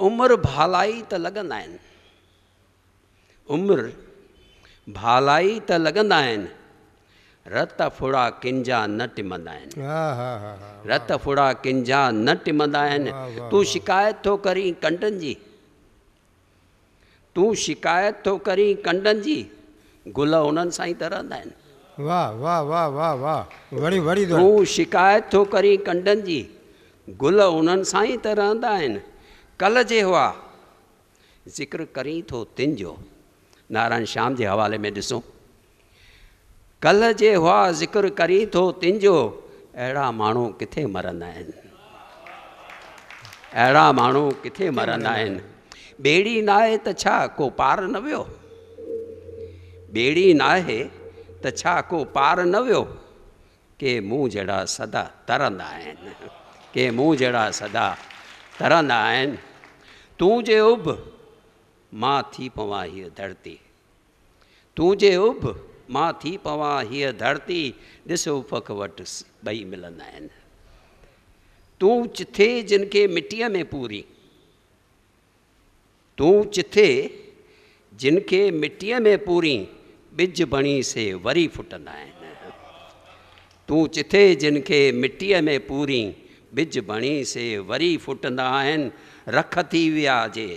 उम्र भालाई त लॻंदा आहिनि, उम्र भालाई त लॻंदा आहिनि, रत फुड़ा किंजा न टिमंदा आहिनि, रत फुड़ा किंजा न टिमंदा आहिनि। तूं शिकायत थो करी कंडनि जी, तूं शिकायत थो करी कंडनि जी, गुल उन्हनि सां ई त रहंदा आहिनि। वाह वाह वाह वाह वाह, वड़ी वड़ी। तूं शिकायत थो करी कंडनि जी, गुल उन्हनि सां ई त रहंदा आहिनि। कल जे हुआ ज़िक्र करी थो तिन जो, नारायण श्याम जे हवाले में ॾिसूं, कल जे हुआ ज़िक्र करी थो तिन जो, अहिड़ा माण्हू किथे मरंदा आहिनि, अहिड़ा माण्हू किथे मरंदा आहिनि। ॿेड़ी नाहे त छा को पार न वियो, ॿेड़ी नाहे त छा को पार न वियो, के मूं जहिड़ा सदा तरंदा आहिनि, के मूं जहिड़ा सदा तरंदा आहिनि। तूं जे उभ मां थी पवां हीअ धरती, तूं जे उभ मां थी पवां हीअ धरती, ॾिस उफ़क़ वटि ॿई मिलंदा आहिनि। तूं चिथे जिन खे मिटीअ में पूरी, तूं चिथे जिन खे मिटीअ में पूरी, ॿिज बणी से वरी फुटंदा आहिनि। तूं चिथे जिन खे मिटीअ में पूरी, ॿिज बणी से वरी फुटंदा आहिनि। रख थी विया जे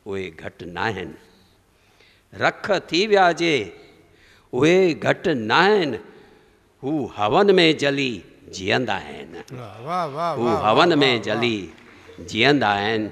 उहे घटि न आहिनि, रख थी विया जे उहे घटि न आहिनि, हू हवन में जली जीअंदा आहिनि, हू हवन में जली जीअंदा आहिनि।